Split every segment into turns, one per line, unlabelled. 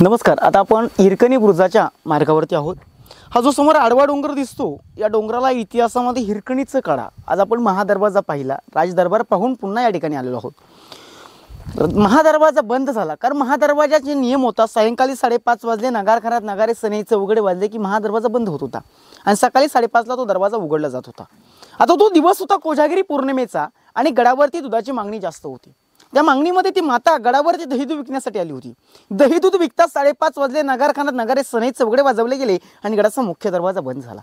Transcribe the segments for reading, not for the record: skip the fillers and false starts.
नमस्कार. आता आपण हिरकणी बुरुजाच्या मार्गावरती आहोत. हा जो समोर आडवा डोंगर दिसतो, या डोंगराला इतिहासामध्ये हिरकणीचा कडा. आज आपण महादरवाजा पाहिला, राजदरबार पाहून पुन्हा या ठिकाणी आलेलो आहोत. महादरवाजा बंद झाला कारण महादरवाजाचे नियम होता, सायंकाळी 5:30 वाजले नगारखान्यात नगारे सनईचे उघडे वाजले की महादरवाजा बंद होत होता आणि सकाळी 5:30 ला तो दरवाजा उघडला जात होता. आता तो दिवस होता कोजागिरी पौर्णिमेचा आणि गडावरती दुधाची मागणी जास्त होती. त्या मागणीमध्ये ती माता गडावरती दही दूध विकण्यासाठी आली होती. दही दूध विकताच 5:30 वाजले नगारखान्यात नगारे सनईचे उघडे वाजवले गेले आणि गडाचा मुख्य दरवाजा बंद झाला.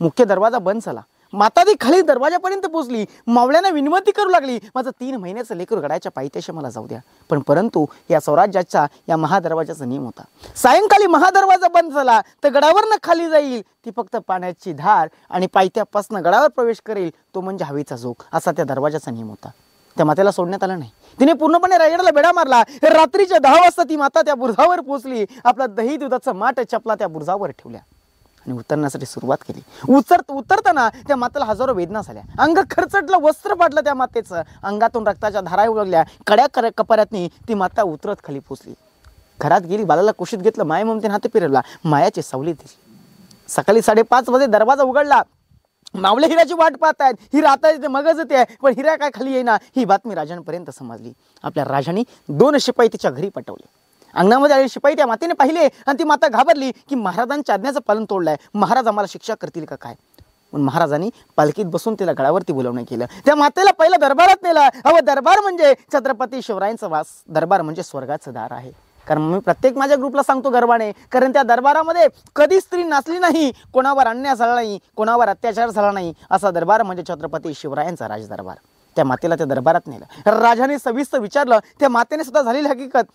मुख्य दरवाजा बंद झाला. माता ती खाली दरवाजापर्यंत पोहोचली. मावळ्यांना विनंती करू लागली, माझं 3 महिन्याचं लेकरू गडाच्या पायथ्याशी मला जाऊ द्या. परंतु या स्वराज्याचा या महादरवाजाचा नियम होता, सायंकाळी महादरवाजा बंद झाला तर गडावरनं खाली जाईल ती फक्त पाण्याची धार आणि पायथ्यापासून गडावर प्रवेश करेल तो म्हणजे हवेचा झोक, असा त्या दरवाजाचा नियम होता. त्या मातेला सोडण्यात आलं नाही. तिने पूर्णपणे रायगडाला बेडा मारला. रात्रीच्या 10 वाजता ती माता त्या बुरुजावर पोहोचली. आपला दही दुधाचा माठ चपला त्या बुरुजावर ठेवल्या आणि उतरण्यासाठी सुरुवात केली. उतरताना त्या मातेला हजारो वेदना झाल्या. अंग खरचटलं, वस्त्र फाटलं त्या मातेचं. अंगातून रक्ताच्या धारा उडल्या. कड्या कपाऱ्यातनी ती माता उतरत खाली पोहोचली. घरात गेली, बालाला कुशीत घेतलं, माय ममतेने हात फिरवला, मायाची सावली दिली. सकाळी 5:30 वाजता दरवाजा उघडला. मावळे हिराची वाट पाहतायत. हिरा आता येते मगच येते, पण हिरा काय खाली येईना ही बातमी राजांपर्यंत समजली. आपल्या राजांनी 2 शिपाई तिच्या घरी पाठवले. अंगणामध्ये आलेले शिपाई त्या मातेने पाहिले आणि ती माता घाबरली की महाराजांच्या आज्ञेचं पालन तोडलंय, महाराज आम्हाला शिक्षा करतील का काय. म्हणून महाराजांनी पालखीत बसून तिला गडावरती बोलवणं केलं. त्या मातेला पहिला दरबारात नेलं. अहो, दरबार म्हणजे छत्रपती शिवरायांचा वास, दरबार म्हणजे स्वर्गाचं दार आहे. कारण मी प्रत्येक माझ्या ग्रुपला सांगतो गर्वाने, कारण त्या दरबारामध्ये कधी स्त्री नाचली नाही, कोणावर अन्याय झाला नाही, कोणावर अत्याचार झाला नाही. असा दरबार म्हणजे छत्रपती शिवरायांचा राजदरबार. त्या मातेला त्या दरबारात नेलं. राजाने सविस्तर विचारलं. त्या मातेने सुद्धा झालेली हकीकत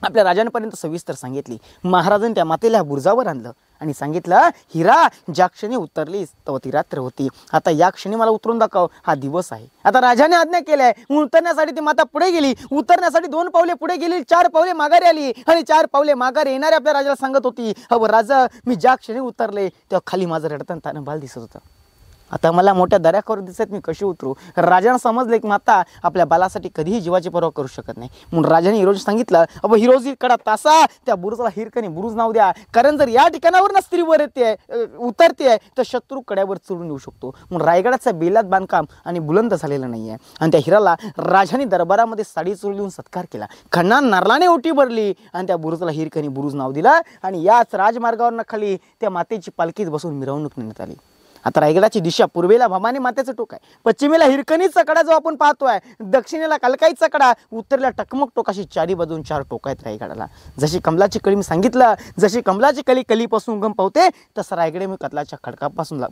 आपल्या राजांपर्यंत सविस्तर सांगितली. महाराजांनी त्या मातेला बुरुजावर आणलं आणि सांगितलं, हिरा ज्या क्षणी उतरलीस तेव्हा ती रात्र होती, आता या क्षणी मला उतरून दाखव, हा दिवस आहे. आता राजाने आज्ञा केलाय. उतरण्यासाठी ती माता पुढे गेली. उतरण्यासाठी 2 पावले पुढे गेली, 4 पावले माघारी आली आणि 4 पावले माघारी येणारे आपल्या राजाला सांगत होती, अहो राजा, मी ज्या क्षणी उतरले तेव्हा खाली माझं रडताना बाल दिसत होतं. आता मला मोठ्या दऱ्यावर दिसत, मी कशी उतरू. राजांना समजले की माता आपल्या बालासाठी कधीही जीवाची पर्वा करू शकत नाही. म्हणून राजाने हिरोजी सांगितलं, अबो हिरोजी कडा तासा त्या बुरुजाला हिरकणी बुरुज नाव द्या, कारण जर या ठिकाणावर ना स्त्रीवर येते उतरते तर शत्रू कड्यावर चढून येऊ शकतो. म्हणून रायगडाचं बेलात बांधकाम आणि बुलंद झालेलं नाहीये. आणि त्या हिराला राजाने दरबारामध्ये साडी चोळून सत्कार केला. खन्ना नारळाने ओटी भरली आणि त्या बुरुजाला हिरकणी बुरुज नाव दिलं आणि याच राजमार्गावर खाली त्या मातेची पालखीत बसून मिरवणूक नेण्यात आली. आता रायगडाची दिशा पूर्वेला भवानी मातेचं टोक आहे, पश्चिमेला हिरकणीचा कडा जो आपण पाहतोय, दक्षिणेला कलकाईचा कडा, उत्तरेला टकमक टोकाशी 4 बाजून 4 टोक आहेत रायगडाला. जशी कमलाची कळी मी सांगितलं, जशी कमलाची कळी कलीपासून उगम पावते, तसं रायगड मी कतलाच्या खडकापासून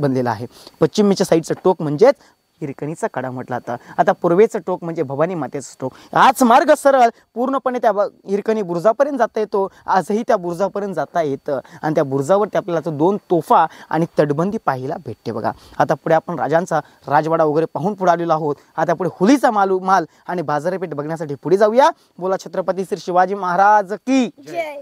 बनलेला आहे. पश्चिमेच्या साईडचं टोक म्हणजेच हिरकणीचा कडा म्हटला जातं. आता पूर्वेचं टोक म्हणजे भवानी मातेचं टोक. हाच मार्ग सरळ पूर्णपणे त्या हिरकणी बुरुजापर्यंत जाता येतो. आजही त्या बुरुजापर्यंत जाता येतं आणि त्या बुरुजावरती आपल्याला 2 तोफा आणि तटबंदी पाहायला भेटते बघा. आता पुढे आपण राजांचा राजवाडा वगैरे पाहून पुढे आलेलो आहोत. आता पुढे होलीचा माल आणि बाजारपेठ बघण्यासाठी पुढे जाऊया. बोला छत्रपती श्री शिवाजी महाराज की जय.